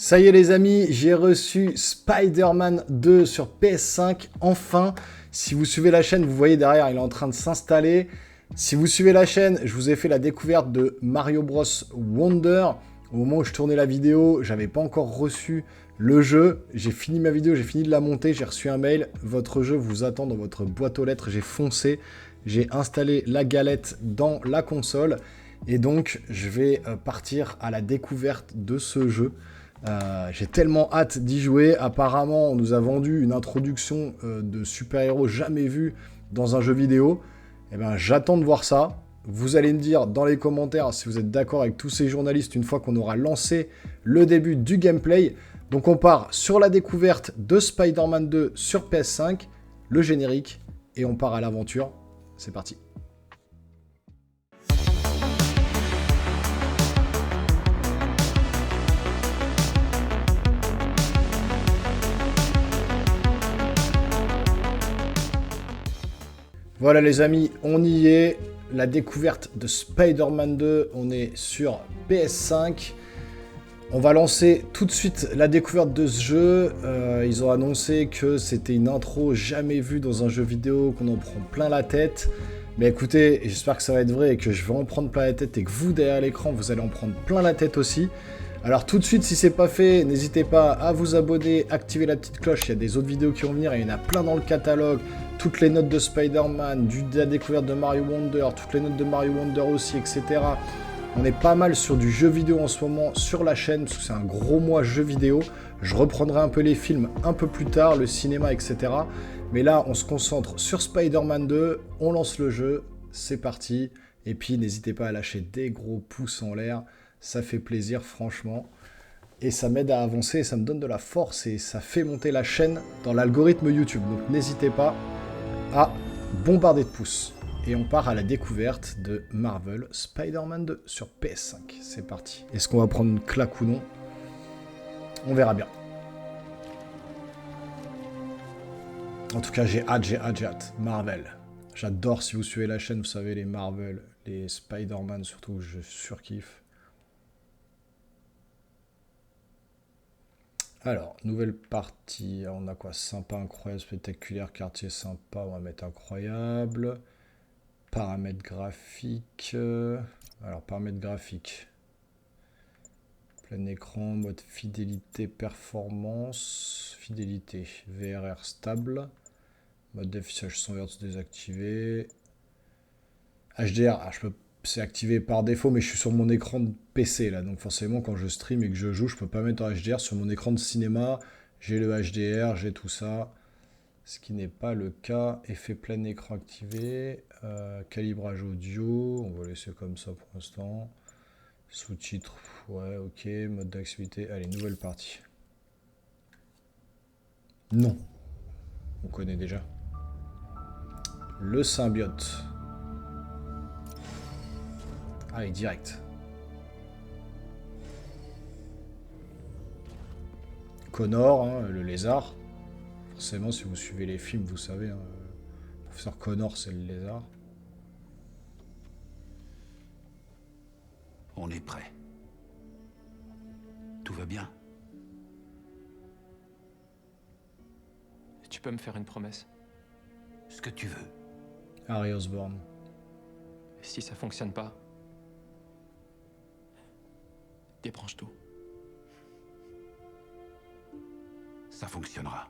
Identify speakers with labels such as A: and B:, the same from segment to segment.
A: Ça y est les amis, j'ai reçu Spider-Man 2 sur PS5, enfin. Si vous suivez la chaîne, vous voyez derrière, il est en train de s'installer. Si vous suivez la chaîne, je vous ai fait la découverte de Mario Bros Wonder. Au moment où je tournais la vidéo, j'avais pas encore reçu le jeu. J'ai fini ma vidéo, j'ai fini de la monter, j'ai reçu un mail. Votre jeu vous attend dans votre boîte aux lettres. J'ai foncé, j'ai installé la galette dans la console. Et donc, je vais partir à la découverte de ce jeu. J'ai tellement hâte d'y jouer. Apparemment, on nous a vendu une introduction de super-héros jamais vue dans un jeu vidéo. Eh ben, j'attends de voir ça. Vous allez me dire dans les commentaires si vous êtes d'accord avec tous ces journalistes une fois qu'on aura lancé le début du gameplay. Donc on part sur la découverte de Spider-Man 2 sur PS5, le générique, et on part à l'aventure. C'est parti. Voilà les amis, on y est. La découverte de Spider-Man 2, on est sur PS5. On va lancer tout de suite la découverte de ce jeu. Ils ont annoncé que c'était une intro jamais vue dans un jeu vidéo, qu'on en prend plein la tête. Mais écoutez, j'espère que ça va être vrai et que je vais en prendre plein la tête et que vous, derrière l'écran, vous allez en prendre plein la tête aussi. Alors tout de suite, si c'est pas fait, n'hésitez pas à vous abonner, activer la petite cloche, il y a des autres vidéos qui vont venir, et il y en a plein dans le catalogue, toutes les notes de Spider-Man, de la découverte de Mario Wonder, toutes les notes de Mario Wonder aussi, etc. On est pas mal sur du jeu vidéo en ce moment sur la chaîne, parce que c'est un gros mois jeu vidéo. Je reprendrai un peu les films un peu plus tard, le cinéma, etc. Mais là, on se concentre sur Spider-Man 2, on lance le jeu, c'est parti. Et puis, n'hésitez pas à lâcher des gros pouces en l'air. Ça fait plaisir, franchement. Et ça m'aide à avancer, ça me donne de la force et ça fait monter la chaîne dans l'algorithme YouTube. Donc n'hésitez pas à bombarder de pouces. Et on part à la découverte de Marvel Spider-Man 2 sur PS5. C'est parti. Est-ce qu'on va prendre une claque ou non? On verra bien. En tout cas, j'ai hâte. Marvel. J'adore, si vous suivez la chaîne, vous savez, les Marvel, les Spider-Man surtout, je surkiffe. Alors, nouvelle partie. Alors, on a quoi? Sympa, incroyable, spectaculaire, quartier sympa. On va mettre incroyable. Paramètres graphiques. Alors, paramètres graphiques. Plein écran, mode fidélité, performance. Fidélité. VRR stable. Mode d'affichage sans vertus désactivé. HDR. Ah, c'est activé par défaut, mais je suis sur mon écran de PC là, donc forcément quand je stream et que je joue, je peux pas mettre en HDR. Sur mon écran de cinéma, j'ai le HDR, j'ai tout ça, ce qui n'est pas le cas. Effet plein écran activé, calibrage audio, on va laisser comme ça pour l'instant. Sous-titres, ouais, ok, mode d'activité, allez, nouvelle partie. Non, on connaît déjà. Le symbiote. Allez, direct. Connor, hein, le lézard. Forcément, si vous suivez les films, vous savez, hein, le professeur Connor, c'est le lézard.
B: On est prêt. Tout va bien.
C: Tu peux me faire une promesse?
B: Ce que tu veux.
A: Harry Osborn.
C: Si ça fonctionne pas, débranche tout.
B: Ça fonctionnera.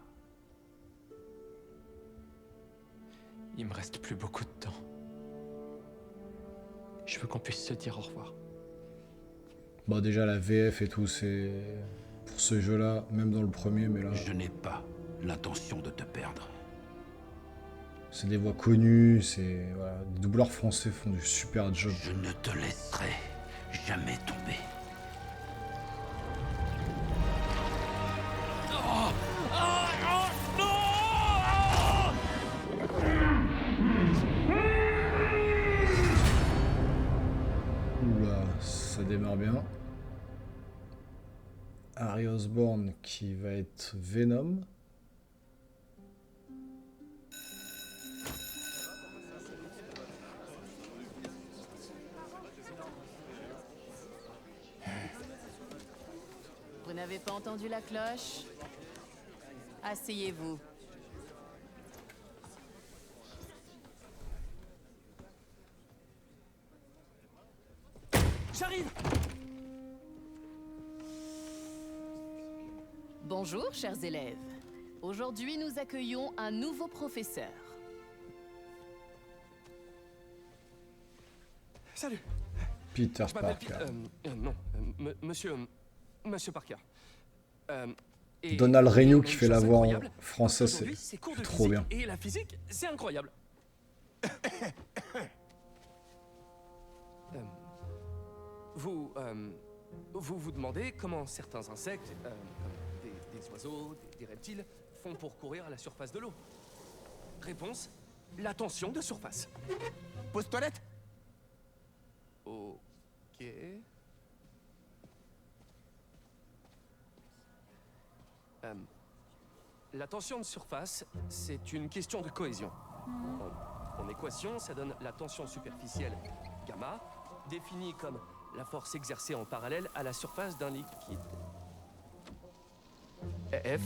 C: Il me reste plus beaucoup de temps. Je veux qu'on puisse se dire au revoir.
A: Bon, déjà, la VF et tout, c'est... Pour ce jeu-là, même dans le premier, mais là...
B: Je n'ai pas l'intention de te perdre.
A: C'est des voix connues, c'est... Voilà, les doubleurs français font du super job.
B: Je ne te laisserai jamais tomber.
A: Oula, ça démarre bien. Harry Osborn qui va être Venom.
D: Vous n'avez pas entendu la cloche? Asseyez-vous.
C: J'arrive!
D: Bonjour, chers élèves. Aujourd'hui, nous accueillons un nouveau professeur.
C: Salut!
A: Peter
C: Je m'appelle
A: Parker.
C: non, Monsieur Parker. Et
A: Donald
C: on a
A: Renew
C: une
A: qui fait
C: chose
A: la voix en
C: incroyable.
A: français,
C: Aujourd'hui,
A: c'est
C: cours de
A: trop
C: physique
A: bien.
C: Et la physique, c'est incroyable. Vous demandez comment certains insectes, comme des oiseaux, des reptiles, font pour courir à la surface de l'eau. Réponse, la tension de surface.
E: Pause toilette.
C: Ok. La tension de surface, c'est une question de cohésion. En équation, ça donne la tension superficielle, gamma, définie comme la force exercée en parallèle à la surface d'un liquide. F,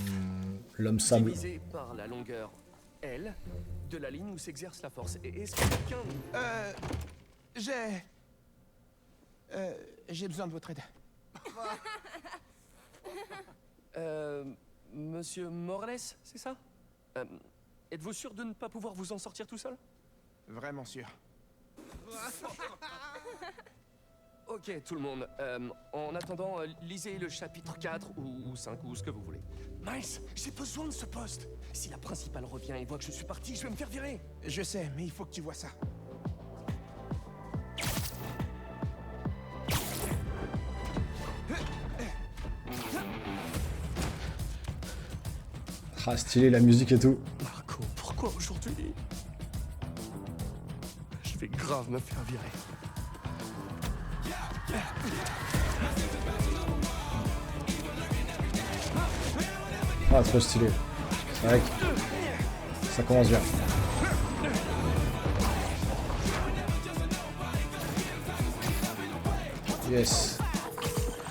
A: L'homme sable.
C: divisé par la longueur L de la ligne où s'exerce la force. Et est-ce que quelqu'un...
E: J'ai besoin de votre aide.
C: Monsieur Morales, c'est ça? Êtes-vous sûr de ne pas pouvoir vous en sortir tout seul?
E: Vraiment sûr.
C: Ok, tout le monde. En attendant, lisez le chapitre 4 ou 5 ou ce que vous voulez. Miles, j'ai besoin de ce poste. Si la principale revient et voit que je suis parti, je vais me faire virer.
E: Je sais, mais il faut que tu vois ça.
A: Ah, stylé la musique et tout.
C: Marco, pourquoi aujourd'hui? Je vais grave me faire virer.
A: Ah, trop stylé. C'est vrai que ça commence bien. Yes.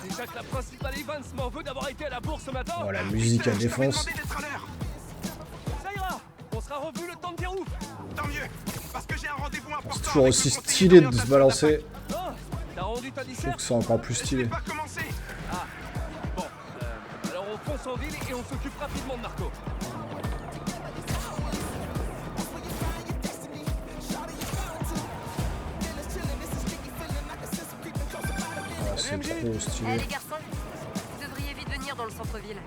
C: Déjà que la principale Evans m'en veut d'avoir été à la bourse ce matin.
A: Oh, la musique à défonce.
C: Ça ira. On sera revu le temps de dire ouf.
E: Tant mieux, parce que j'ai un rendez-vous important.
A: C'est toujours aussi stylé de se balancer.
C: Ah, t'as rendu ta
A: Je trouve
C: dissert?
A: que c'est encore plus
E: Je
A: stylé.
E: vais pas commencer.
C: Bon, alors on fonce en ville et on s'occupe rapidement de Marco.
A: Ah, c'est trop
F: Eh
A: stylé.
F: les garçons, vous devriez vite venir dans le centre-ville.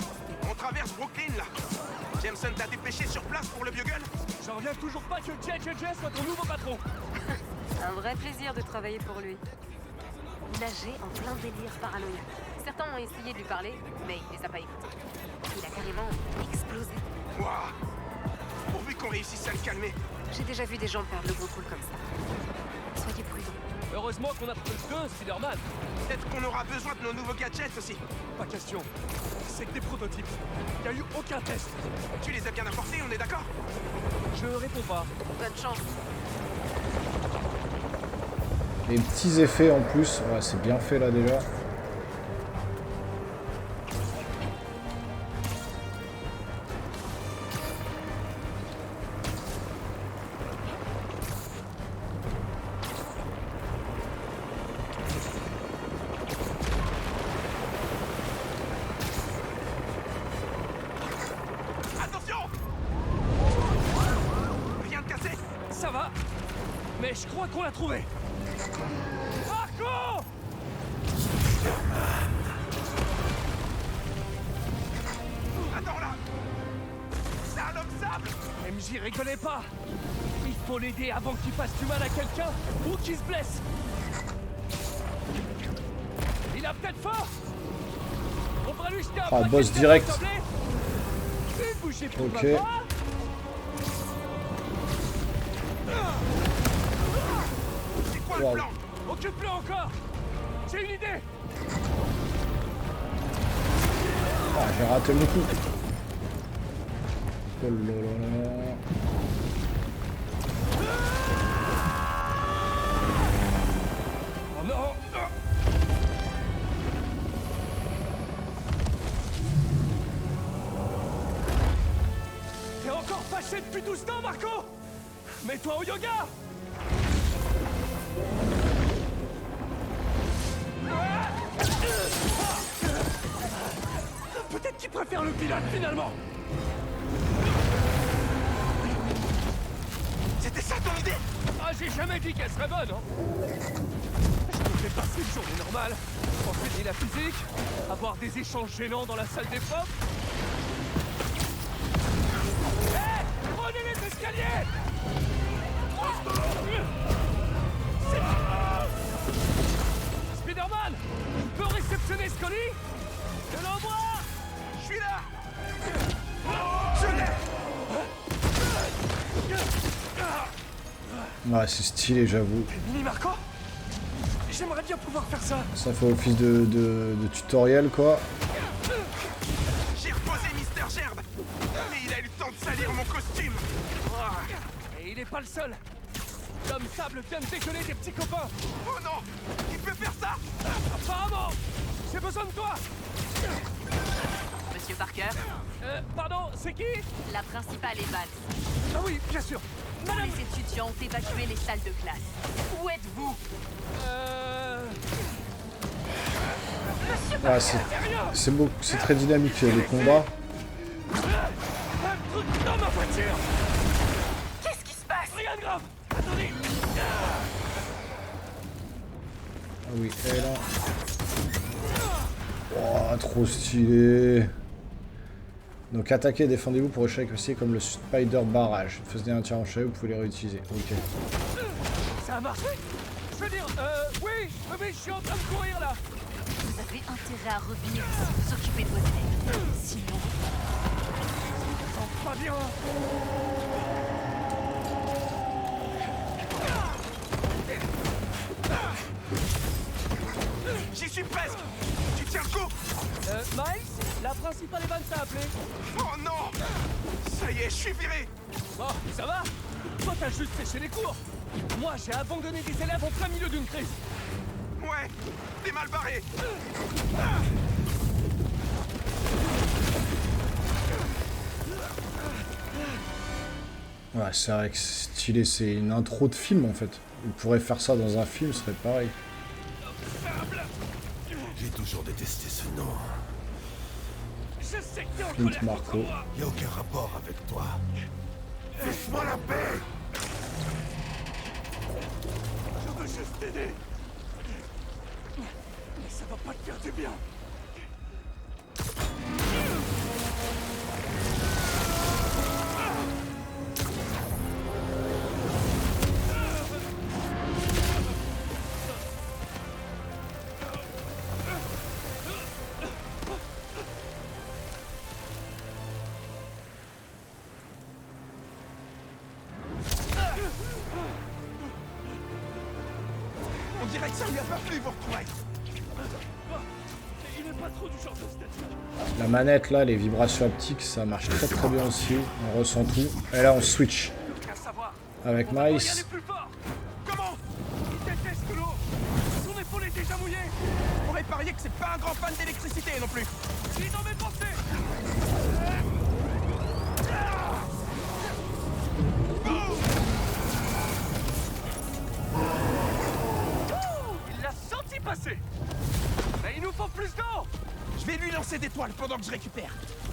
E: On traverse Brooklyn là. Jameson t'a dépêché sur place pour le bugle.
C: J'en reviens toujours pas que JJJ soit ton nouveau patron.
F: Un vrai plaisir de travailler pour lui. Nager en plein délire paranoïaque. Certains ont essayé de lui parler, mais il les a pas écoutés. Il a carrément explosé.
E: Waouh. Pourvu qu'on réussisse à le calmer.
F: J'ai déjà vu des gens perdre le contrôle comme ça. Soyez prudents.
C: Heureusement qu'on a trouvé deux Spider-Man.
E: Peut-être qu'on aura besoin de nos nouveaux gadgets aussi.
C: Pas question. C'est que des prototypes. Y a eu aucun test.
E: Tu les as bien apportés, on est d'accord?
C: Je réponds pas.
F: Bonne chance.
A: Les petits effets en plus. Ouais, c'est bien fait là déjà.
E: Attention! Rien de cassé?
C: Ça va. Mais je crois qu'on l'a trouvé. Marco!
E: Attends là! C'est un homme sable!
C: MJ rigolez pas. Il faut l'aider avant qu'il fasse du mal à quelqu'un ou qu'il se blesse. Il a peut-être faim. On va lui jeter un
A: Ah,
C: paquet
A: boss
C: de
A: direct.
C: viande sablée. Et bougez pour
A: Ok.
C: ma part.
E: C'est quoi le
A: Wow.
E: plan?
C: Occupe-le encore. J'ai une idée.
A: Ah, j'ai raté mon coup. Oh là là là.
C: Oh non. caché depuis tout ce temps, Marco? Mets-toi au yoga! Peut-être qu'il préfère le pilote, finalement!
E: C'était ça ton idée?
C: Ah, j'ai jamais dit qu'elle serait bonne, hein! Je me fais passer une journée normale, enseigner la physique, avoir des échanges gênants dans la salle des profs. Hé! Prenez les escaliers! Spider-Man! Tu peux réceptionner Scully? Je l'envoie!
E: Je suis là! Je l'ai!
A: Ouais, c'est stylé, j'avoue.
C: Mini Marco? J'aimerais bien pouvoir faire ça.
A: Ça fait office de tutoriel, quoi.
E: J'ai reposé Mister Gerbe! Mais il a eu le temps de salir mon costume!
C: Et il est pas le seul. L'homme sable vient de décoller des petits copains.
E: Oh non! Il peut faire ça!
C: Apparemment! J'ai besoin de toi!
F: Monsieur Parker,
C: Pardon, c'est qui?
F: la principale est Vance.
C: Ah oui, bien sûr.
F: Tous les étudiants ont évacué les salles de classe. Où êtes-vous?
A: Ouais, c'est beau, c'est très dynamique les combats.
C: Un truc dans ma voiture!
F: Qu'est-ce qui se passe?
C: Rien de grave! Attendez!
A: Ah oui, elle là. Oh, trop stylé. Donc attaquez et défendez-vous pour chaque aussi comme le Spider Barrage. Faisez un tir en cheveux, vous pouvez les réutiliser. Ok.
C: Ça a marché? Je veux dire, oui, je suis en train de courir là!
F: Vous avez intérêt à revenir ici vous occuper de vos élèves. Sinon,
C: Je sens pas bien!
E: J'y suis presque! Tu tiens le coup?
C: Miles, la principale Evans t'a appelé.
E: Oh non! Ça y est, je suis viré!
C: Bon, ça va? Toi, t'as juste séché les cours. Moi, j'ai abandonné des élèves en plein milieu d'une crise.
E: Ouais, t'es mal barré!
A: Ouais, c'est vrai que c'est stylé, c'est une intro de film en fait. On pourrait faire ça dans un film, ce serait pareil.
G: J'ai toujours détesté ce nom.
C: Je sais que t'es en
A: Clint
C: colère
A: Marco.
C: contre moi.
G: Y a aucun rapport avec toi. Laisse-moi la paix!
C: Je veux juste t'aider. Mais ça va pas te faire du bien.
E: On dirait que ça lui a pas plu, vos retrouvailles!
C: Il est pas trop du genre de statique.
A: La manette là, les vibrations haptiques, ça marche très très bien aussi. On ressent tout. Et là on switch
C: Qu'à savoir,
A: avec
C: on va y
A: Miles.
C: aller plus fort.
E: Comment?
C: Il déteste l'eau. Son épaule est déjà mouillée.
E: On pourrait parier que c'est pas un grand fan d'électricité non plus!
C: Il est dans mes pensées. Il l'a senti passer. Mais il nous faut plus d'eau.
E: Je vais lui lancer des toiles pendant que je récupère!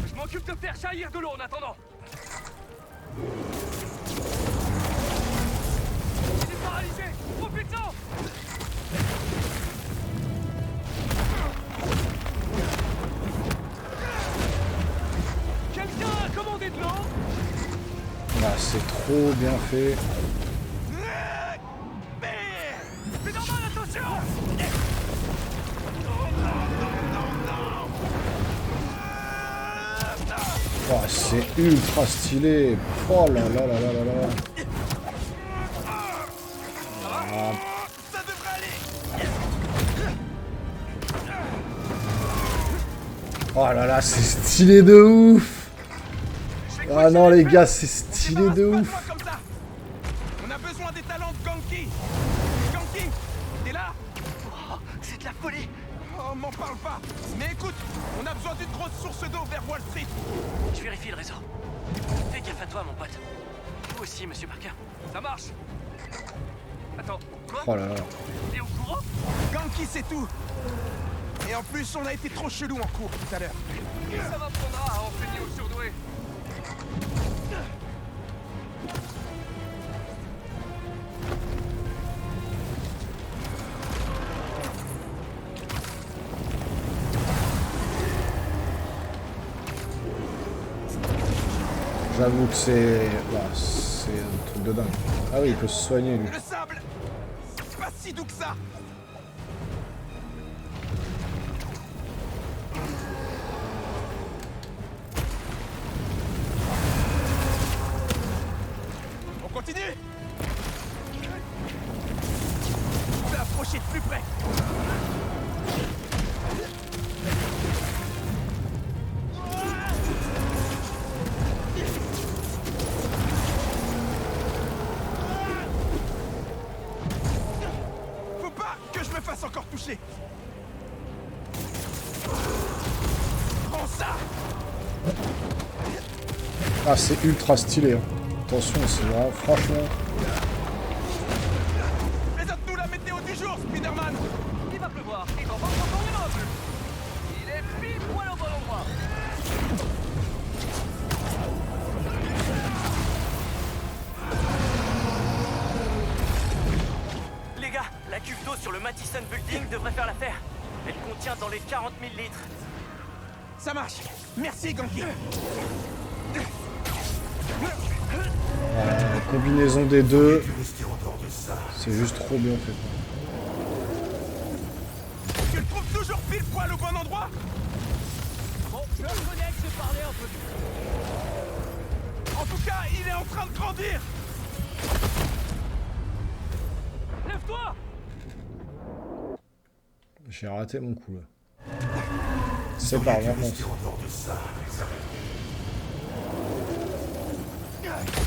C: Je m'occupe de faire jaillir de l'eau en attendant. Il est paralysé. Profite-en. Quelqu'un a commandé de l'eau?
A: Ah, c'est trop bien fait.
C: C'est normal, attention.
A: Oh, c'est ultra stylé. Oh là là là là là là. Ah,
E: Ça devrait aller!
A: oh là là, c'est stylé de ouf. Ah non les gars, c'est stylé de ouf.
E: Comme ça. On a besoin des talents de Ganki! Ganki! T'es là?
C: Oh, c'est de la folie.
E: Oh Oh, m'en parle pas. Mais écoute, on a besoin d'une grosse source d'eau vers Wall Street.
H: Je vérifie le réseau. Fais gaffe à toi, mon pote. Vous aussi, monsieur Parker.
C: Ça marche. Attends, quoi?
A: Oh là là.
C: T'es au courant?
E: Ganki, c'est tout. Et en plus, on a été trop chelou en cours tout à l'heure.
C: Ça m'apprendra à enseigner aux surdoués.
A: J'avoue que c'est... Bah, c'est un truc de dingue. Ah oui, il peut se soigner, lui.
E: Le sable, c'est pas si doux que ça. On continue. On peut approcher de plus près. Faut pas que je me fasse encore toucher. Prends ça.
A: Ah, c'est ultra stylé. Hein. Attention, c'est vraiment... Franchement...
E: Présente-nous la météo du jour, Spider-Man.
C: Il va pleuvoir. Et dans 20 ans, il n'y en aura plus. Il est pile poil au bon endroit.
H: Les gars, la cuve d'eau sur le Madison Building devrait faire l'affaire. Elle contient dans les 40 000 litres.
E: Ça marche. Merci, Ganki.
A: La combinaison des deux,
G: Restez en dehors de ça.
A: c'est juste trop bien fait.
E: Tu le trouves toujours pile poil au bon endroit?
C: Bon, je reconnais que j'ai parlé un peu vite.
E: En tout cas, il est en train de grandir.
C: Lève-toi!
A: J'ai raté mon coup, là. C'est pas vraiment.
G: Restez en dehors de ça.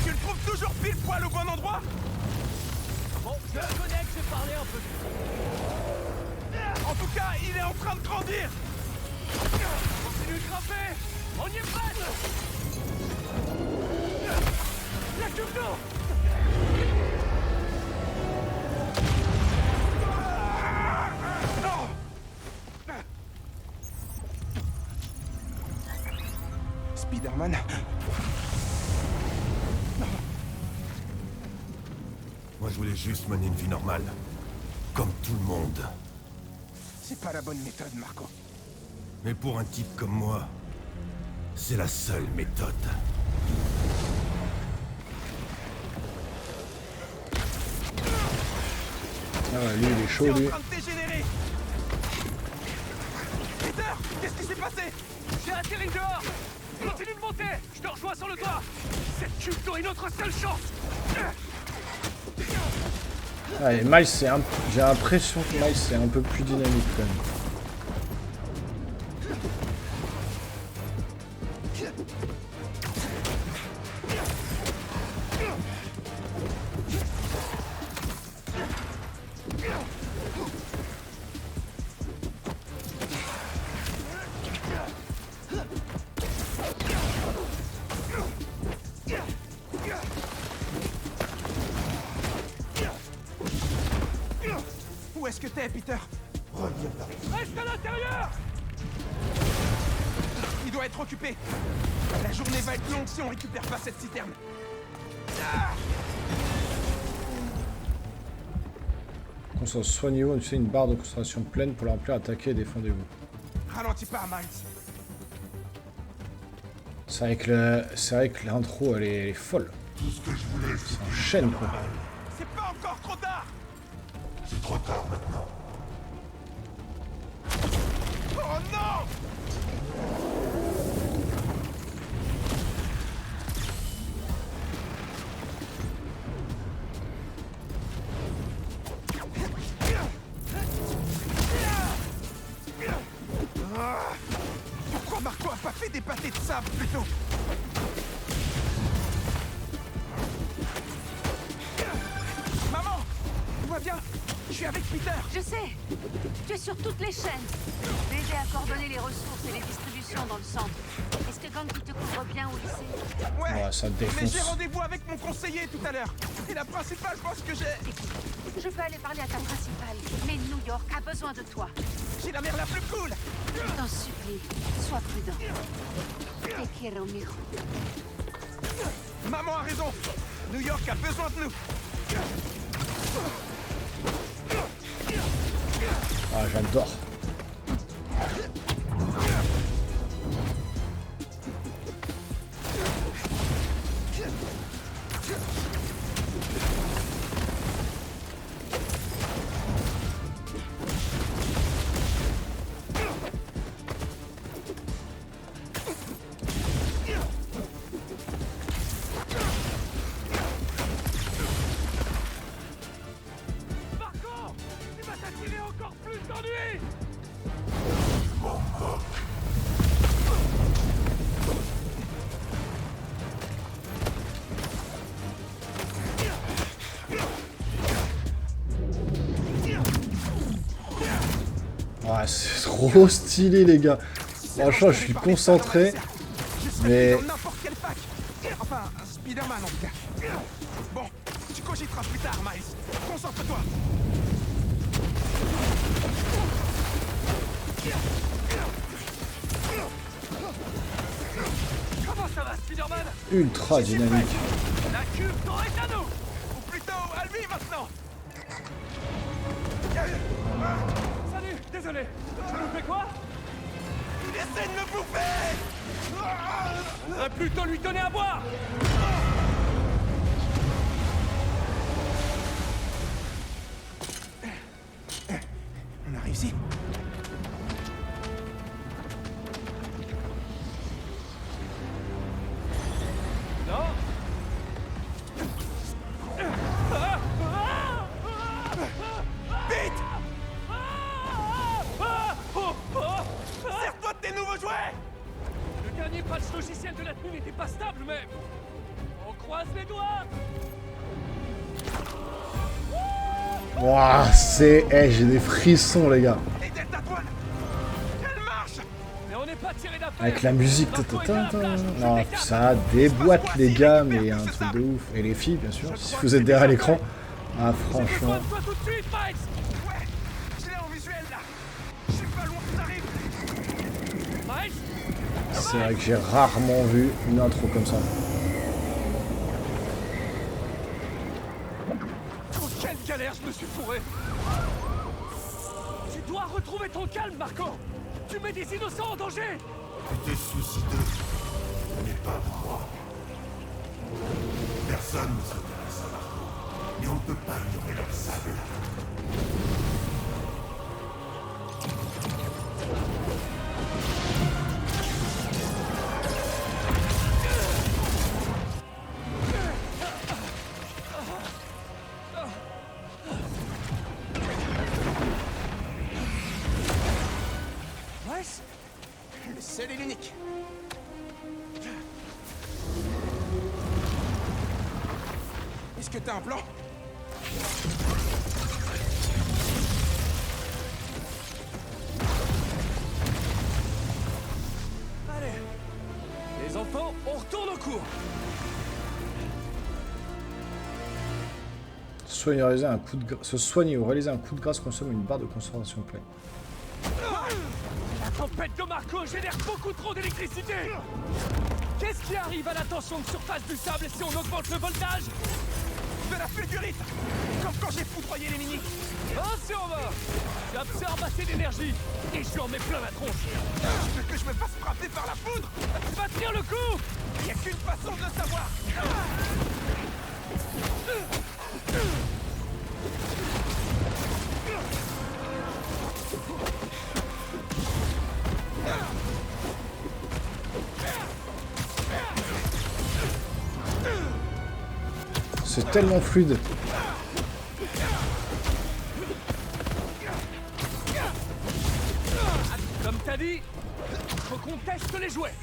E: Tu le trouves toujours pile poil au bon endroit?
C: Bon, je reconnais que j'ai parlé un peu vite.
E: En tout cas, il est en train de grandir.
C: Continue de grimper! On y est presque! La cuve d'eau!
E: Spider-Man.
G: Moi, je voulais juste mener une vie normale. Comme tout le monde.
E: C'est pas la bonne méthode, Marco.
G: Mais pour un type comme moi, c'est la seule méthode.
A: Ah ouais, lui, il est chaud,
E: T'es en
A: lui.
E: train de dégénérer. Peter, qu'est-ce qui s'est passé?
C: J'ai atterri dehors! Continue de monter! Je te rejoins sur le toit! Cette cuve d'eau est notre seule chance!
A: Ah, et Miles, c'est un... j'ai l'impression que Miles, c'est un peu plus dynamique, quand même.
E: Où est-ce que t'es, Peter?
C: Reste à l'intérieur!
E: Il doit être occupé. La journée va être longue si on récupère pas cette citerne.
A: Soignez-vous, tu sais, une barre de concentration pleine pour la remplir, attaquer et défendez-vous.
E: Ralentis pas, Miles.
A: C'est vrai que l'intro, elle est folle.
G: Tout ce que je voulais,
A: Ça enchaîne, quoi.
E: C'est pas encore trop tard.
G: c'est trop tard maintenant.
E: Oh non! Pourquoi Marco a pas fait des pâtés de sable plus tôt? Maman! Tout va bien? Je suis avec Peter.
F: Je sais. Tu es sur toutes les chaînes. J'ai aidé à coordonner les ressources et les distributions dans le centre. Est-ce que Ganke te couvre bien au lycée?
E: Ouais,
A: Ouais, ça
E: mais
A: défonce.
E: j'ai rendez-vous avec mon conseiller tout à l'heure. Et la principale pense que j'ai...
F: Écoute, je peux aller parler à ta principale, mais New York a besoin de toi.
E: J'ai la mère la plus cool.
F: Je t'en supplie, sois prudent. Te quiero, mijo.
E: Maman a raison. New York a besoin de nous.
A: Ah, j'adore.
C: Marco, tu vas t'attirer encore plus d'ennuis.
A: Ouais, c'est trop stylé, les gars. Franchement, je suis concentré.
E: Je
A: Mais-
E: serais dans n'importe quelle fac. Enfin, Spider-Man en tout cas. Bon, tu cogiteras plus tard, Miles. Concentre-toi.
C: Comment ça va, Spider-Man?
A: Ultra dynamique.
C: La cuve est à nous.
E: Ou plutôt à lui maintenant.
C: Salut, désolé. Tu nous fais quoi?
E: Il essaie de me bouffer.
C: On va plutôt lui donner à boire.
E: On a réussi.
C: Non.
E: Vite! Sers-toi de tes nouveaux jouets!
C: Le dernier patch logiciel de la tenue n'était pas stable, mais... On croise les doigts.
A: Waouh, c'est... Eh, j'ai des frissons, les gars.
E: Et Delta One! Elle marche!
C: Mais on n'est pas tiré d'affaire.
A: Avec la musique.
C: Marco est à la plage.
A: Non, ça déboîte, les gars, mais un truc de ouf. Et les filles, bien sûr. Si vous êtes derrière l'écran. Ah,
C: J'ai besoin
A: franchement.
C: de toi tout de suite, Miles.
E: Ouais! Je l'ai en visuel là! Je suis pas loin, t'arrives!
C: Miles.
A: C'est vrai que j'ai rarement vu une intro comme ça.
C: Oh, quelle galère, je me suis fourré. Tu dois retrouver ton calme, Marco. Tu mets des innocents en danger.
G: Tes soucis d'eux, mais pas de moi. Personne ne s'intéresse à Marco, mais on ne peut pas ignorer leur sable.
C: Miles.
E: Le seul et l'unique! Est-ce que t'as un plan?
C: Allez. Les enfants, on retourne au cours.
A: Se soigner ou réaliser un coup de grâce consomme une barre de concentration pleine.
C: La tempête de Marco génère beaucoup trop d'électricité. Qu'est-ce qui arrive à la tension de surface du sable si on augmente le voltage?
E: De la fulgurite! Comme quand j'ai foudroyé les mini!
C: Attention, va. J'absorbe assez d'énergie et je lui en mets plein la tronche.
E: Tu veux que je me fasse frapper par la foudre?
C: Tu vas tenir le coup.
E: Il n'y a qu'une façon de le savoir!
A: C'est tellement fluide.
C: Comme t'as dit, faut qu'on teste les jouets.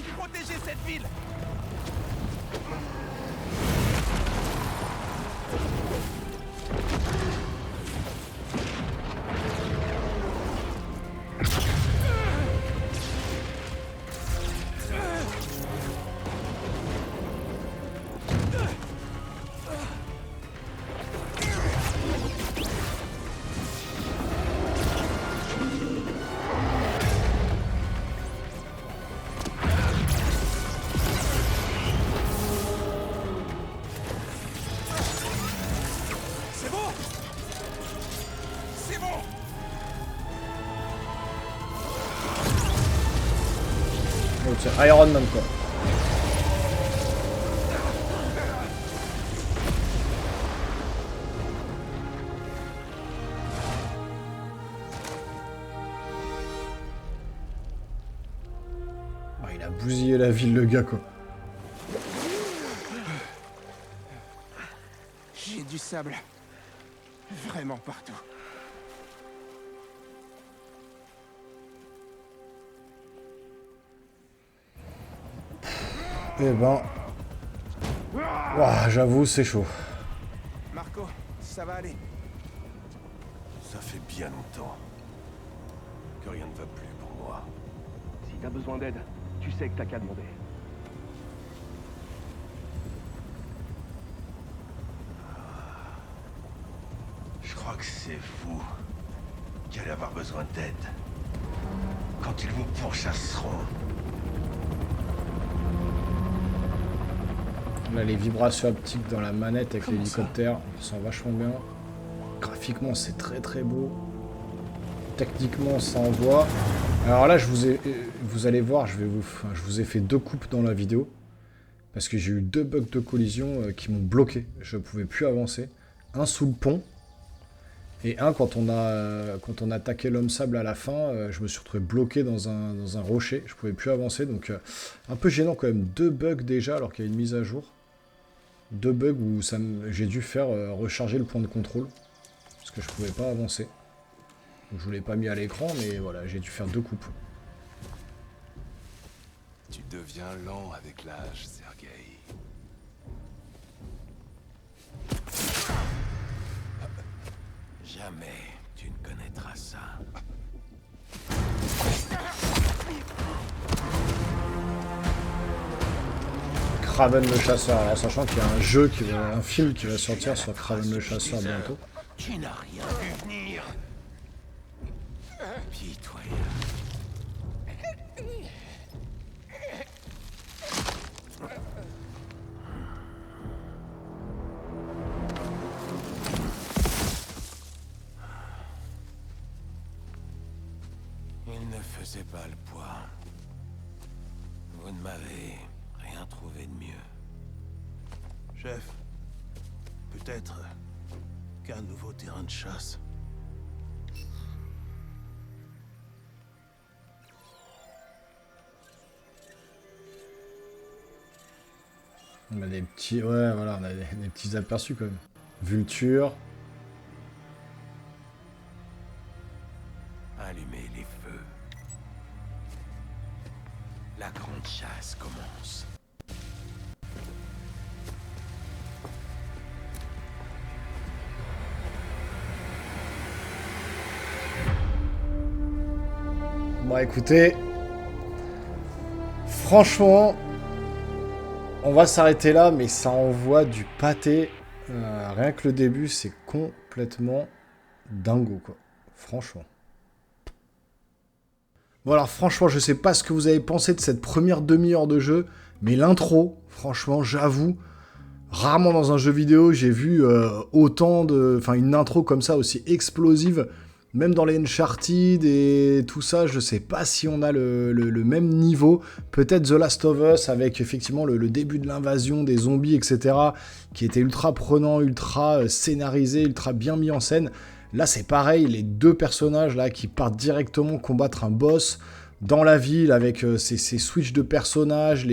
E: ennemis, protégez cette ville.
A: C'est Iron Man quoi. Ah, il a bousillé la ville le gars quoi.
E: J'ai du sable. Vraiment partout.
A: Eh ben... Ouah, j'avoue, c'est chaud.
E: Marco, ça va aller.
G: Ça fait bien longtemps que rien ne va plus pour moi.
C: Si t'as besoin d'aide, tu sais que t'as qu'à demander.
G: Je crois que c'est vous qui allez avoir besoin d'aide. Quand ils vous pourchasseront.
A: Là, les vibrations optiques dans la manette avec l'hélicoptère, on sent vachement bien. Graphiquement, c'est très très beau. Techniquement, ça envoie. Alors là, vous allez voir, je vous ai fait 2 coupes dans la vidéo. Parce que j'ai eu 2 bugs de collision qui m'ont bloqué. Je ne pouvais plus avancer. Un sous le pont. Et un quand on a attaqué l'homme sable à la fin, je me suis retrouvé bloqué dans un rocher. Je ne pouvais plus avancer. Donc un peu gênant quand même. 2 bugs déjà alors qu'il y a une mise à jour. 2 bugs où j'ai dû faire recharger le point de contrôle. Parce que je pouvais pas avancer. Donc, je vous l'ai pas mis à l'écran, mais voilà, j'ai dû faire 2 coupes.
I: Tu deviens lent avec l'âge, Sergueï.
G: Jamais tu ne connaîtras ça.
A: Kraven le chasseur, alors sachant qu'il y a un film qui va sortir sur Kraven le chasseur bientôt.
G: Tu n'as rien vu venir. Pitoyable. Il ne faisait pas le poids. Vous ne m'avez rien trouvé de mieux.
J: Chef, peut-être qu'un nouveau terrain de chasse.
A: On a des petits, ouais, voilà, on a des petits aperçus quand même. Vulture.
G: Allumez les feux. La grande chasse commence.
A: Bon, écoutez, franchement, on va s'arrêter là, mais ça envoie du pâté. Rien que le début, c'est complètement dingo, quoi. Franchement. Bon, alors franchement, je sais pas ce que vous avez pensé de cette première demi-heure de jeu, mais l'intro, franchement, j'avoue, rarement dans un jeu vidéo, j'ai vu une intro comme ça, aussi explosive. Même dans les Uncharted et tout ça, je sais pas si on a le même niveau. Peut-être The Last of Us avec effectivement le début de l'invasion des zombies, etc. qui était ultra prenant, ultra scénarisé, ultra bien mis en scène. Là, c'est pareil, les 2 personnages là qui partent directement combattre un boss dans la ville avec ces switches de personnages,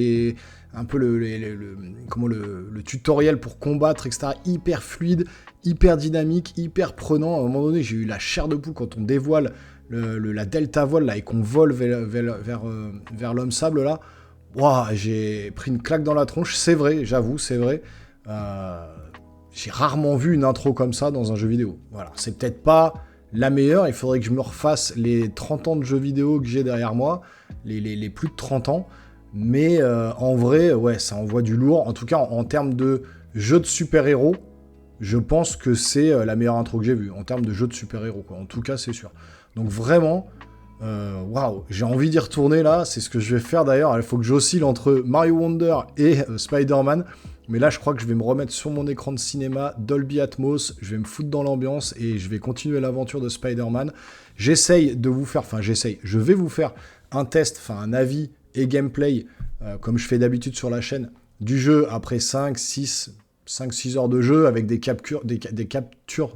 A: un peu le tutoriel pour combattre, etc. Hyper fluide, hyper dynamique, hyper prenant. À un moment donné, j'ai eu la chair de poule quand on dévoile la delta voile là, et qu'on vole vers l'homme sable là. Waouh, j'ai pris une claque dans la tronche, c'est vrai, j'avoue, c'est vrai. J'ai rarement vu une intro comme ça dans un jeu vidéo. Voilà, c'est peut-être pas la meilleure, il faudrait que je me refasse les 30 ans de jeux vidéo que j'ai derrière moi, les plus de 30 ans, mais en vrai, ouais, ça envoie du lourd. En tout cas, en termes de jeu de super-héros, je pense que c'est la meilleure intro que j'ai vue, en termes de jeu de super-héros, quoi. En tout cas, c'est sûr. Donc vraiment, waouh, j'ai envie d'y retourner là, c'est ce que je vais faire d'ailleurs. Il faut que j'oscille entre Mario Wonder et Spider-Man. Mais là, je crois que je vais me remettre sur mon écran de cinéma, Dolby Atmos, je vais me foutre dans l'ambiance et je vais continuer l'aventure de Spider-Man. Je vais vous faire un test, enfin un avis et gameplay, comme je fais d'habitude sur la chaîne, du jeu après 5-6 heures de jeu avec des captures,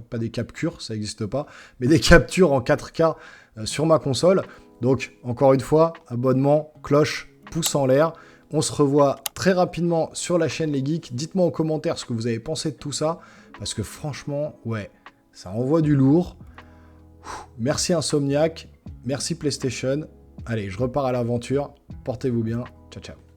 A: pas des captures, ça n'existe pas, mais des captures en 4K sur ma console. Donc, encore une fois, abonnement, cloche, pouce en l'air. On se revoit très rapidement sur la chaîne Les Geeks. Dites-moi en commentaire ce que vous avez pensé de tout ça, parce que franchement, ouais, ça envoie du lourd. Merci Insomniac, merci PlayStation. Allez, je repars à l'aventure. Portez-vous bien. Ciao, ciao.